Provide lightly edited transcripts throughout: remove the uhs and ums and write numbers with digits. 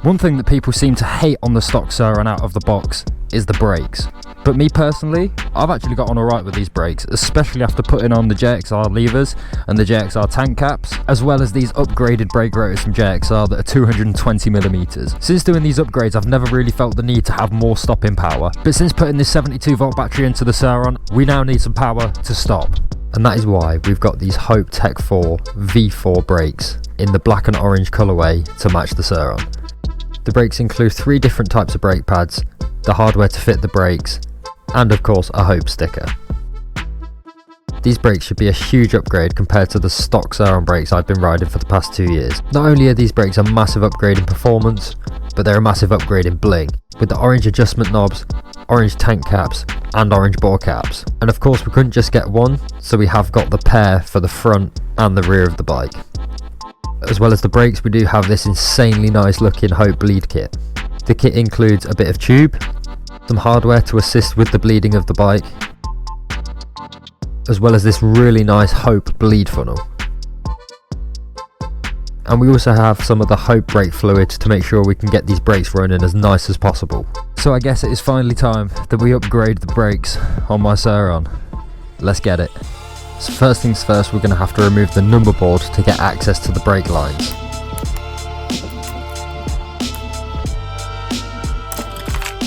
One thing that people seem to hate on the stock Surron out of the box is the brakes. But me personally, I've actually got on alright with these brakes, especially after putting on the JXR levers and the JXR tank caps, as well as these upgraded brake rotors from JXR that are 220mm. Since doing these upgrades, I've never really felt the need to have more stopping power, but since putting this 72V battery into the Surron, we now need some power to stop. And that is why we've got these Hope Tech 4 V4 brakes in the black and orange colourway to match the Surron. The brakes include 3 different types of brake pads, the hardware to fit the brakes, and of course a Hope sticker. These brakes should be a huge upgrade compared to the stock Surron brakes I've been riding for the past 2 years. Not only are these brakes a massive upgrade in performance, but they're a massive upgrade in bling, with the orange adjustment knobs, orange tank caps and orange bore caps. And of course we couldn't just get one, so we have got the pair for the front and the rear of the bike. As well as the brakes, we do have this insanely nice looking Hope bleed kit. The kit includes a bit of tube, some hardware to assist with the bleeding of the bike, as well as this really nice Hope bleed funnel. And we also have some of the Hope brake fluid to make sure we can get these brakes running as nice as possible. So I guess it is finally time that we upgrade the brakes on my Surron. Let's get it. So first things first, we're going to have to remove the number board to get access to the brake lines.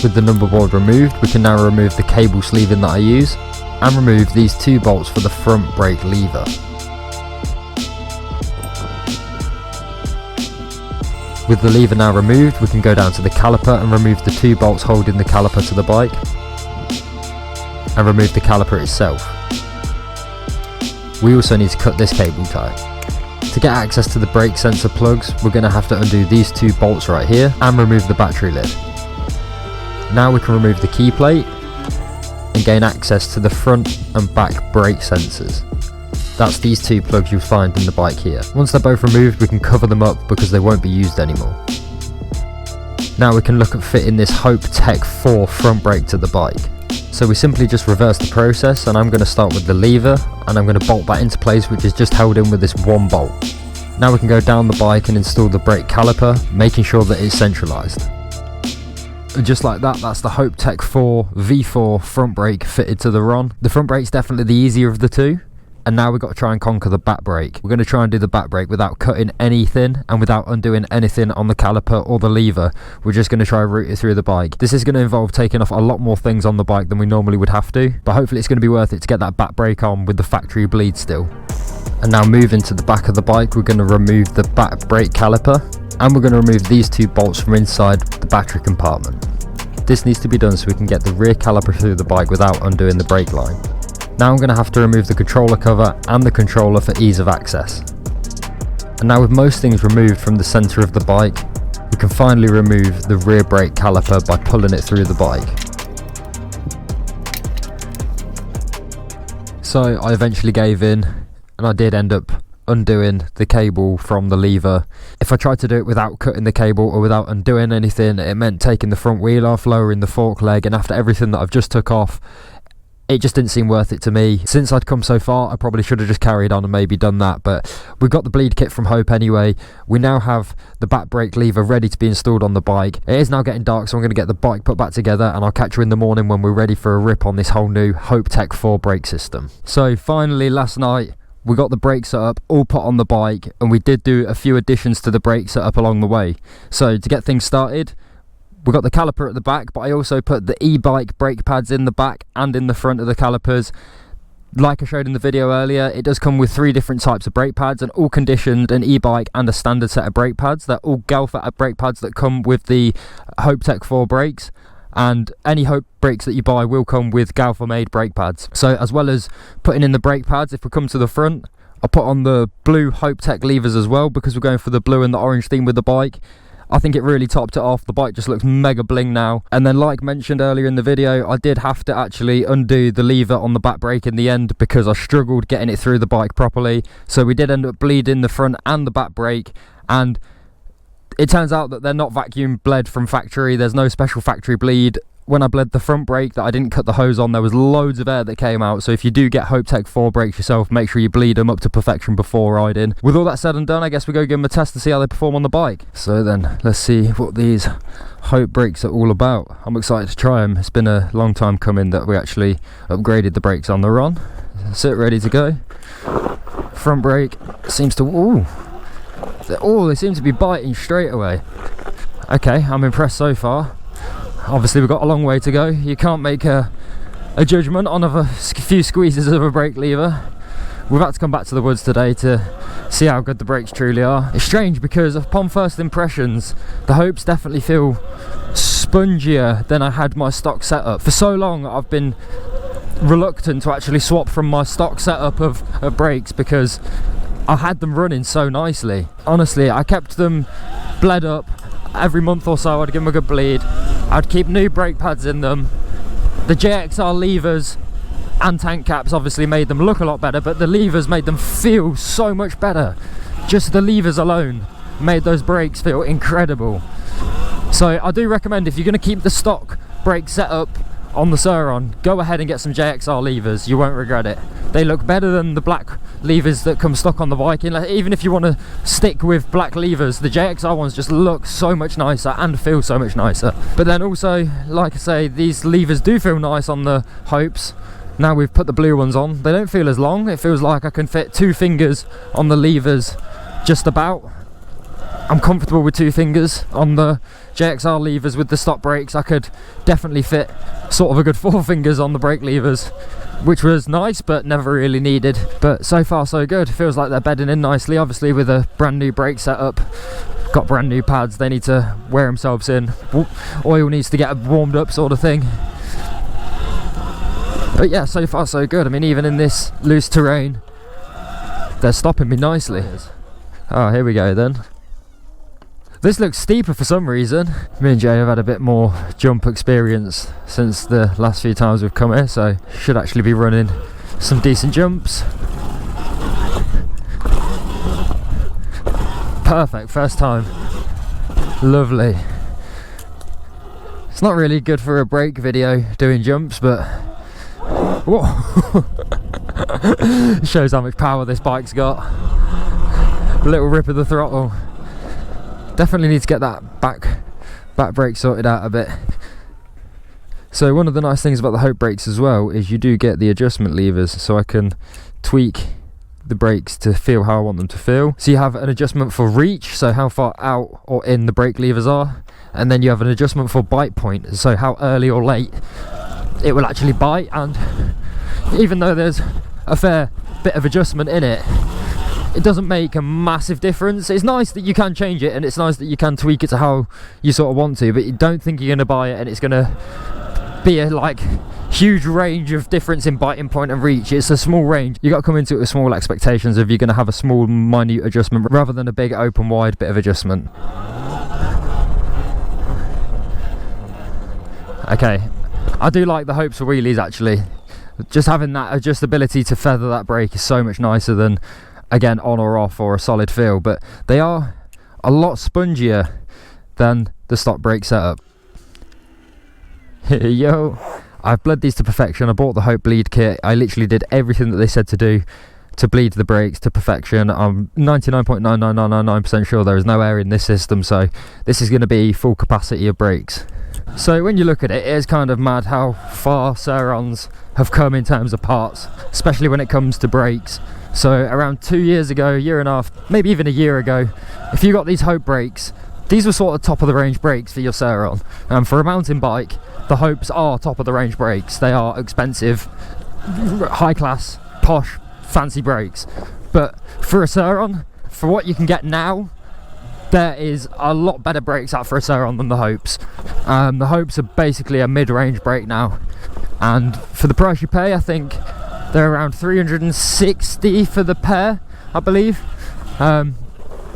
With the number board removed, we can now remove the cable sleeving that I use and remove these 2 bolts for the front brake lever. With the lever now removed, we can go down to the caliper and remove the 2 bolts holding the caliper to the bike and remove the caliper itself. We also need to cut this cable tie. To get access to the brake sensor plugs, we're going to have to undo these 2 bolts right here and remove the battery lid. Now we can remove the key plate and gain access to the front and back brake sensors. That's these 2 plugs you'll find in the bike here. Once they're both removed, we can cover them up because they won't be used anymore. Now we can look at fitting this Hope Tech 4 front brake to the bike. So we simply just reverse the process, and I'm going to start with the lever and I'm going to bolt that into place, which is just held in with this 1 bolt. Now we can go down the bike and install the brake caliper, making sure that it's centralised. And just like that, that's the Hope Tech 4 V4 front brake fitted to the RON. The front brake's definitely the easier of the 2. And now we've got to try and conquer the back brake. We're going to try and do the back brake without cutting anything and without undoing anything on the caliper or the lever. We're just going to try and route it through the bike. This is going to involve taking off a lot more things on the bike than we normally would have to, but hopefully it's going to be worth it to get that back brake on with the factory bleed still. And now moving to the back of the bike, we're going to remove the back brake caliper and we're going to remove these 2 bolts from inside the battery compartment. This needs to be done so we can get the rear caliper through the bike without undoing the brake line. Now I'm going to have to remove the controller cover and the controller for ease of access. And now with most things removed from the centre of the bike, we can finally remove the rear brake caliper by pulling it through the bike. So I eventually gave in and I did end up undoing the cable from the lever. If I tried to do it without cutting the cable or without undoing anything, it meant taking the front wheel off, lowering the fork leg, and after everything that I've just took off, it just didn't seem worth it to me. Since I'd come so far, I probably should have just carried on and maybe done that, but we've got the bleed kit from Hope anyway. We now have the back brake lever ready to be installed on the bike. It is now getting dark, so I'm going to get the bike put back together and I'll catch you in the morning when we're ready for a rip on this whole new Hope Tech 4 brake system. So finally last night, we got the brake setup all put on the bike, and we did do a few additions to the brake setup along the way. So to get things started, we've got the caliper at the back, but I also put the e-bike brake pads in the back and in the front of the calipers. Like I showed in the video earlier, it does come with 3 different types of brake pads, and all conditioned, an e-bike and a standard set of brake pads. They're all Galfa brake pads that come with the Hope Tech 4 brakes, and any Hope brakes that you buy will come with Galfa made brake pads. So as well as putting in the brake pads, if we come to the front, I put on the blue Hope Tech levers as well, because we're going for the blue and the orange theme with the bike. I think it really topped it off. The bike just looks mega bling now. And then, like mentioned earlier in the video, I did have to actually undo the lever on the back brake in the end because I struggled getting it through the bike properly. So we did end up bleeding the front and the back brake, and it turns out that they're not vacuum bled from factory. There's no special factory bleed. when I bled the front brake that I didn't cut the hose on, there was loads of air that came out. So if you do get Hope Tech 4 brakes yourself, make sure you bleed them up to perfection before riding. With all that said and done, I guess we go give them a test to see how they perform on the bike. So then let's see what these Hope brakes are all about. I'm excited to try them. It's been a long time coming that we actually upgraded the brakes on the Ron. Sit ready to go. Front brake seems to, they seem to be biting straight away. Okay, I'm impressed so far. Obviously we've got a long way to go. You can't make a judgment on a few squeezes of a brake lever. We've had to come back to the woods today to see how good the brakes truly are. It's strange because upon first impressions, the Hopes definitely feel spongier than I had my stock setup. For so long I've been reluctant to actually swap from my stock setup of brakes because I had them running so nicely. Honestly, I kept them bled up. Every month or so I'd give them a good bleed. I'd keep new brake pads in them. The JXR levers and tank caps obviously made them look a lot better, but the levers made them feel so much better. Just the levers alone made those brakes feel incredible. So I do recommend, if you're going to keep the stock brake setup on the Surron, go ahead and get some JXR levers. You won't regret it. They look better than the black levers that come stock on the bike. Even if you want to stick with black levers, the JXR ones just look so much nicer and feel so much nicer. But then also, like I say, these levers do feel nice on the Hopes. Now we've put the blue ones on, they don't feel as long. It feels like I can fit 2 fingers on the levers just about. I'm comfortable with 2 fingers on the JXR levers. With the stock brakes I could definitely fit sort of a good 4 fingers on the brake levers, which was nice but never really needed. But so far so good. Feels like they're bedding in nicely. Obviously with a brand new brake setup, got brand new pads, they need to wear themselves in. Oil needs to get warmed up sort of thing. But yeah, so far so good. I mean, even in this loose terrain they're stopping me nicely. Oh, here we go then. This looks steeper for some reason. Me and Jay have had a bit more jump experience since the last few times we've come here, so should actually be running some decent jumps. Perfect, first time. Lovely. It's not really good for a brake video doing jumps, but whoa. Shows how much power this bike's got. A little rip of the throttle. Definitely need to get that back brake sorted out a bit. So one of the nice things about the Hope brakes as well is you do get the adjustment levers, so I can tweak the brakes to feel how I want them to feel. So you have an adjustment for reach, so how far out or in the brake levers are, and then you have an adjustment for bite point, so how early or late it will actually bite. And even though there's a fair bit of adjustment in it, it doesn't make a massive difference. It's nice that you can change it, and it's nice that you can tweak it to how you sort of want to, but you don't think you're going to buy it and it's going to be a like huge range of difference in biting point and reach. It's a small range. You got to come into it with small expectations if you're going to have a small minute adjustment rather than a big open wide bit of adjustment. Okay, I do like the Hopes for wheelies actually. Just having that adjustability to feather that brake is so much nicer than, again, on or off or a solid feel, but they are a lot spongier than the stock brake setup. Yo, I've bled these to perfection. I bought the Hope bleed kit. I literally did everything that they said to do to bleed the brakes to perfection. I'm 99.99999% sure there is no air in this system, so this is going to be full capacity of brakes. So when you look at it, it is kind of mad how far Surrons have come in terms of parts, especially when it comes to brakes. So around 2 years ago, year and a half, maybe even a year ago, if you got these Hope brakes, these were sort of top of the range brakes for your Surron. And for a mountain bike, the Hopes are top of the range brakes. They are expensive, high class, posh, fancy brakes. But for a Surron, for what you can get now, there is a lot better brakes out for a Surron than the Hopes. The Hopes are basically a mid-range brake now, and for the price you pay, I think they're around 360 for the pair, I believe.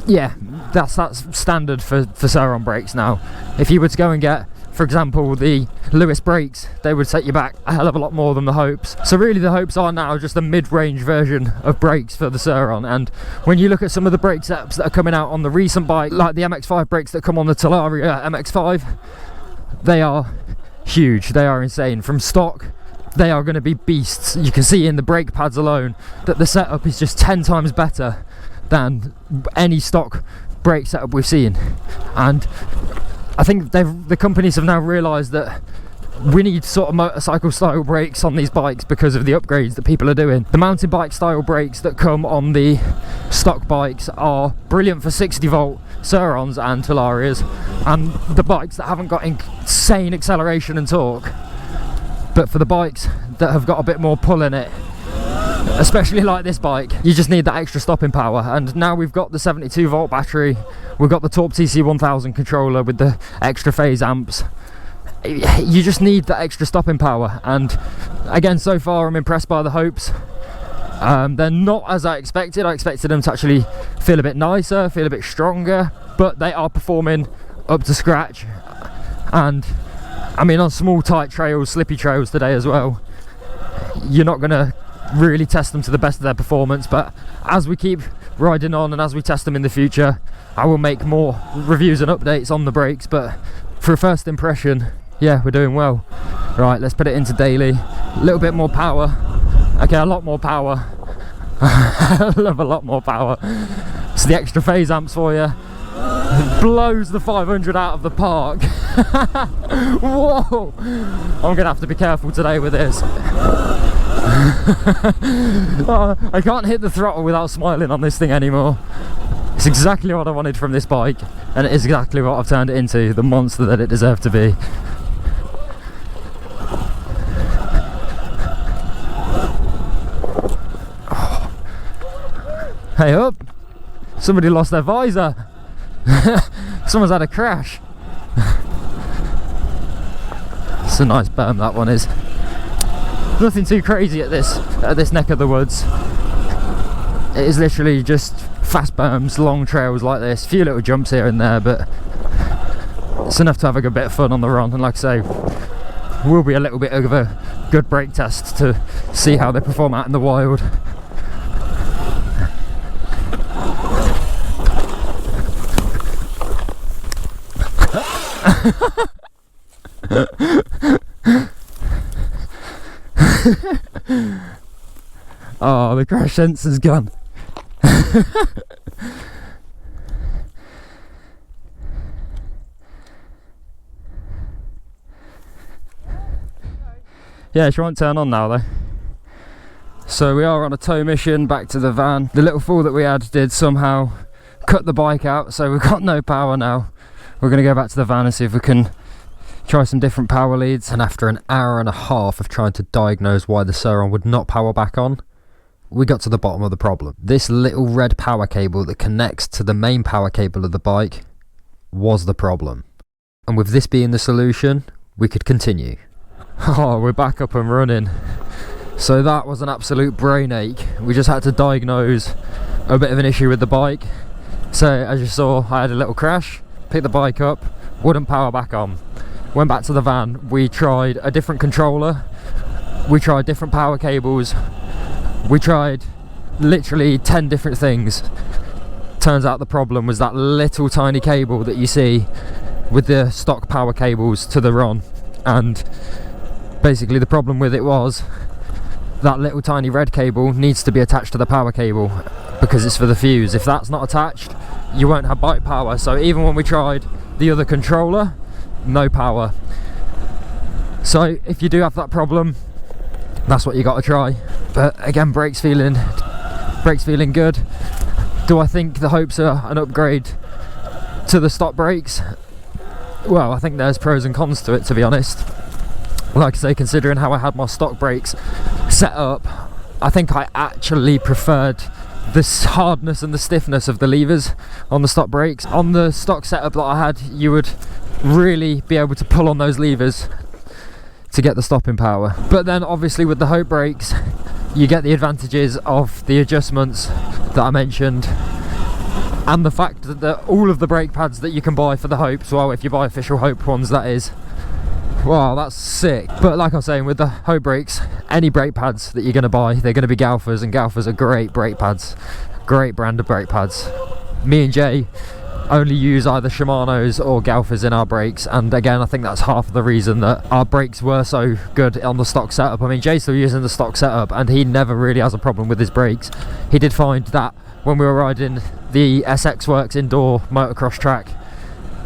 Yeah, that's standard for Surron brakes now. If you were to go and get, for example, the Lewis brakes, they would set you back a hell of a lot more than the Hopes. So really the Hopes are now just a mid-range version of brakes for the Surron. And when you look at some of the brake setups that are coming out on the recent bike, like the MX-5 brakes that come on the Talaria MX-5, they are huge. They are insane. From stock, they are going to be beasts. You can see in the brake pads alone that the setup is just 10 times better than any stock brake setup we've seen. And I think the companies have now realised that we need sort of motorcycle style brakes on these bikes because of the upgrades that people are doing. The mountain bike style brakes that come on the stock bikes are brilliant for 60 volt Surrons and Talarias, and the bikes that haven't got insane acceleration and torque. But for the bikes that have got a bit more pull in it, especially like this bike, you just need that extra stopping power. And now we've got the 72 volt battery, we've got the Torp TC1000 controller with the extra phase amps. You just need that extra stopping power, and again, so far I'm impressed by the Hopes. They're not as I expected. I expected them to actually feel a bit nicer, feel a bit stronger, but they are performing up to scratch. And I mean, on small tight trails, slippy trails today as well, you're not going to really test them to the best of their performance, but as we keep riding on and as we test them in the future, I will make more reviews and updates on the brakes. But for a first impression, yeah, we're doing well. Right, let's put it into daily. A little bit more power. Okay, a lot more power. I love a lot more power. So the extra phase amps for you. It blows the 500 out of the park. Whoa! I'm gonna have to be careful today with this. I can't hit the throttle without smiling on this thing anymore. It's exactly what I wanted from this bike, and it is exactly what I've turned it into, the monster that it deserved to be. Oh. Hey up! Somebody lost their visor. Someone's had a crash. It's a nice berm, that one is. Nothing too crazy at this neck of the woods. It is literally just fast berms, long trails like this, a few little jumps here and there, but it's enough to have a good bit of fun on the run. And like I say, will be a little bit of a good brake test to see how they perform out in the wild. Oh, the crash sensor's gone. Yeah, she won't turn on now though. So we are on a tow mission back to the van. The little fall that we had did somehow cut the bike out, so we've got no power now. We're going to go back to the van and see if we can try some different power leads. And after an hour and a half of trying to diagnose why the Surron would not power back on, we got to the bottom of the problem. This little red power cable that connects to the main power cable of the bike was the problem. And with this being the solution, we could continue. Oh, we're back up and running. So that was an absolute brain ache. We just had to diagnose a bit of an issue with the bike. So as you saw, I had a little crash, picked the bike up, wouldn't power back on. Went back to the van, we tried a different controller, we tried different power cables, we tried literally 10 different things. Turns out the problem was that little tiny cable that you see with the stock power cables to the RON. And basically the problem with it was that little tiny red cable needs to be attached to the power cable because it's for the fuse. If that's not attached, you won't have bike power. So even when we tried the other controller, no power. So if you do have that problem, that's what you got to try. But again, brakes feeling good. Do I think the Hopes are an upgrade to the stock brakes? Well, I think there's pros and cons to it, to be honest. Like I say, considering how I had my stock brakes set up, I think I actually preferred the hardness and the stiffness of the levers on the stock brakes. On the stock setup that I had, you would really be able to pull on those levers to get the stopping power. But then obviously with the Hope brakes, you get the advantages of the adjustments that I mentioned, and the fact that all of the brake pads that you can buy for the Hopes, well, if you buy official Hope ones, that is, wow, that's sick. But like I was saying, with the Hope brakes, any brake pads that you're going to buy, they're going to be Galfers, and Galfers are great brake pads, great brand of brake pads. Me and Jay only use either Shimano's or Galfas in our brakes, and again I think that's half of the reason that our brakes were so good on the stock setup. I mean, Jay's still using the stock setup and he never really has a problem with his brakes. He did find that when we were riding the SX Works indoor motocross track,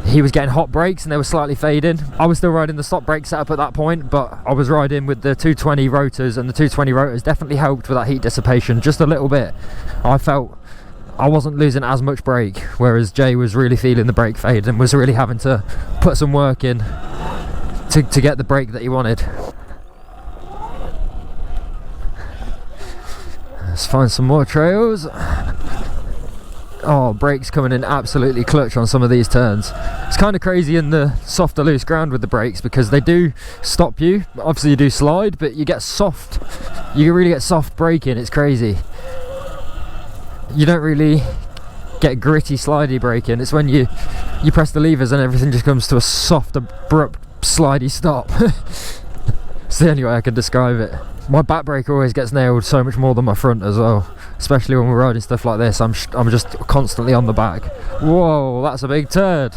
he was getting hot brakes and they were slightly fading. I was still riding the stock brake setup at that point, but I was riding with the 220 rotors, and the 220 rotors definitely helped with that heat dissipation just a little bit. I felt I wasn't losing as much brake, whereas Jay was really feeling the brake fade and was really having to put some work in to get the brake that he wanted. Let's find some more trails. Oh, brakes coming in absolutely clutch on some of these turns. It's kind of crazy in the softer loose ground with the brakes because they do stop you. Obviously you do slide, but you get soft, you really get soft braking. It's crazy. You don't really get gritty slidey braking. It's when you press the levers and everything just comes to a soft abrupt slidey stop. It's the only way I can describe it. My back brake always gets nailed so much more than my front as well, especially when we're riding stuff like this. I'm just constantly on the back. Whoa, that's a big turd.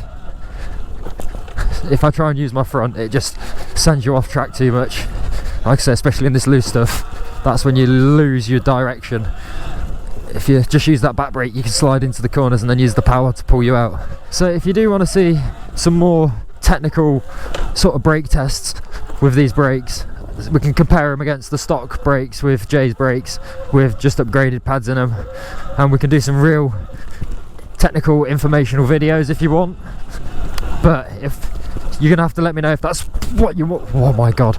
If I try and use my front, it just sends you off track too much. Like I say, especially in this loose stuff, that's when you lose your direction. If you just use that back brake, you can slide into the corners and then use the power to pull you out. So if you do want to see some more technical sort of brake tests with these brakes, we can compare them against the stock brakes with Jay's brakes with just upgraded pads in them, and we can do some real technical informational videos if you want. But if you're gonna have to let me know if that's what you want. Oh my god,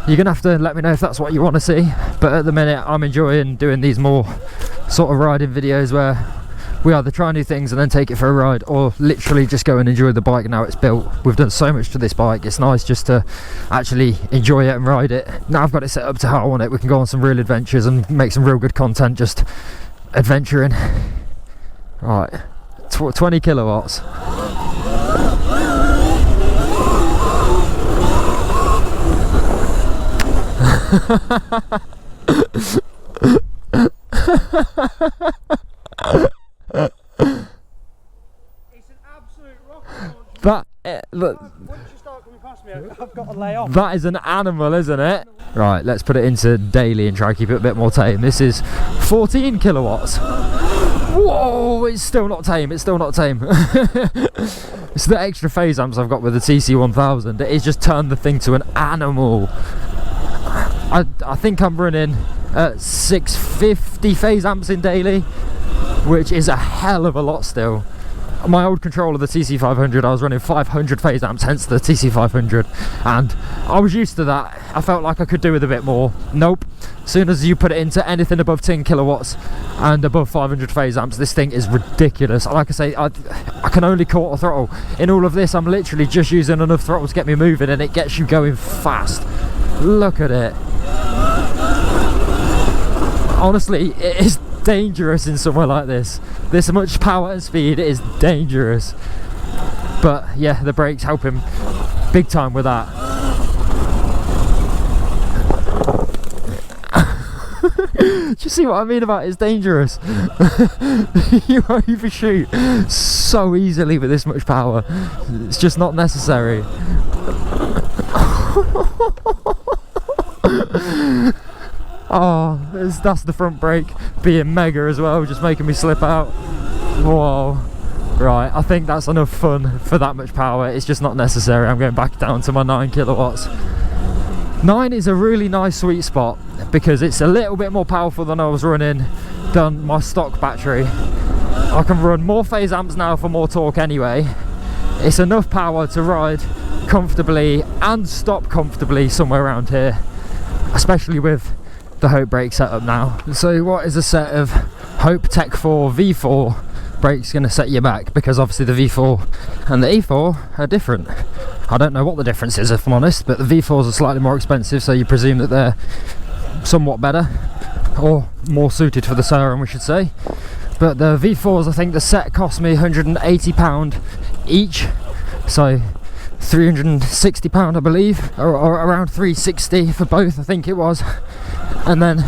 you're gonna have to let me know if that's what you want to see. But at the minute I'm enjoying doing these more sort of riding videos where we either try new things and then take it for a ride, or literally just go and enjoy the bike now it's built. We've done so much to this bike, it's nice just to actually enjoy it and ride it. Now I've got it set up to how I want it, we can go on some real adventures and make some real good content just adventuring. Right, 20 kilowatts. It's an absolute rocket launch. Look, Once you start coming past me, I've got to lay off. that is an animal, isn't it? Right, let's put it into daily and try and keep it a bit more tame. This is 14 kilowatts. Whoa, it's still not tame, it's still not tame. It's the extra phase amps I've got with the TC1000. It's just turned the thing to an animal. I think I'm running 650 phase amps in daily, which is a hell of a lot still. My old controller, the TC500, I was running 500 phase amps, hence the TC500, and I was used to that. I felt like I could do with a bit more. Nope. As soon as you put it into anything above 10 kilowatts and above 500 phase amps, this thing is ridiculous. Like I say, I can only quarter throttle. In all of this, I'm literally just using enough throttle to get me moving, and it gets you going fast. Look at it. Honestly, it is dangerous in somewhere like this. This much power and speed is dangerous. But yeah, the brakes help him big time with that. Do you see what I mean about it's dangerous? You overshoot so easily with this much power. It's just not necessary. Oh, that's the front brake being mega as well, just making me slip out. Whoa. Right, I think that's enough fun for that much power. It's just not necessary. I'm going back down to my 9 kilowatts. 9 is a really nice sweet spot because it's a little bit more powerful than I was running than my stock battery. I can run more phase amps now for more torque anyway. It's enough power to ride comfortably and stop comfortably somewhere around here, especially with the Hope brake setup now. So what is a set of Hope Tech 4 V4 brakes going to set you back? Because obviously the V4 and the E4 are different. I don't know what the difference is if I'm honest, but the V4s are slightly more expensive, so you presume that they're somewhat better or more suited for the Surron, we should say. But the V4s, I think the set cost me £180 each, so £360 I believe, or around £360 for both, I think it was. And then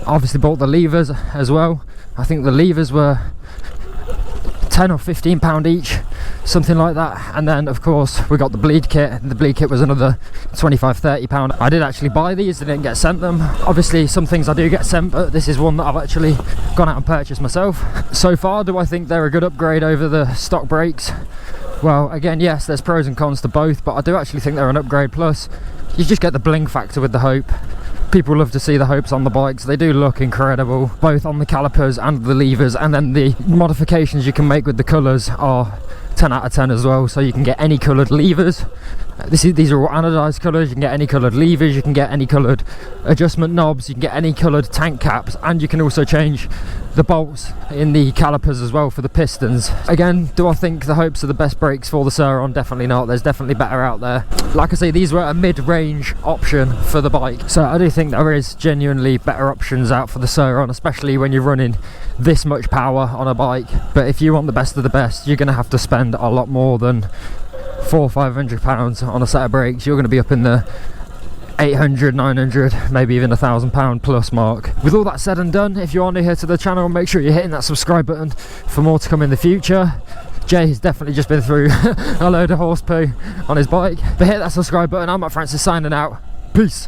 obviously bought the levers as well. I think the levers were 10 or 15 pound each, something like that. And then of course we got the bleed kit. The bleed kit was another 25-30 pound. I did actually buy these, I didn't get sent them. Obviously some things I do get sent, but this is one that I've actually gone out and purchased myself. So far, do I think they're a good upgrade over the stock brakes? Well, again, yes, there's pros and cons to both, but I do actually think they're an upgrade. Plus you just get the bling factor with the Hope. People love to see the Hopes on the bikes. They do look incredible, both on the calipers and the levers, and then the modifications you can make with the colours are 10 out of 10 as well. So you can get any coloured levers. These are all anodised colours. You can get any coloured levers, you can get any coloured adjustment knobs, you can get any coloured tank caps, and you can also change the bolts in the calipers as well for the pistons. Again, do I think the Hopes are the best brakes for the Surron? Definitely not. There's definitely better out there. Like I say, these were a mid-range option for the bike, so I do think there is genuinely better options out for the Surron, especially when you're running this much power on a bike. But if you want the best of the best, you're going to have to spend a lot more than £400-500 on a set of brakes. You're going to be up in the 800, 900, maybe even £1,000 plus mark. With all that said and done, if you are new here to the channel, make sure you're hitting that subscribe button for more to come in the future. Jay has definitely just been through a load of horse poo on his bike, but hit that subscribe button. I'm Matt Francis signing out. Peace.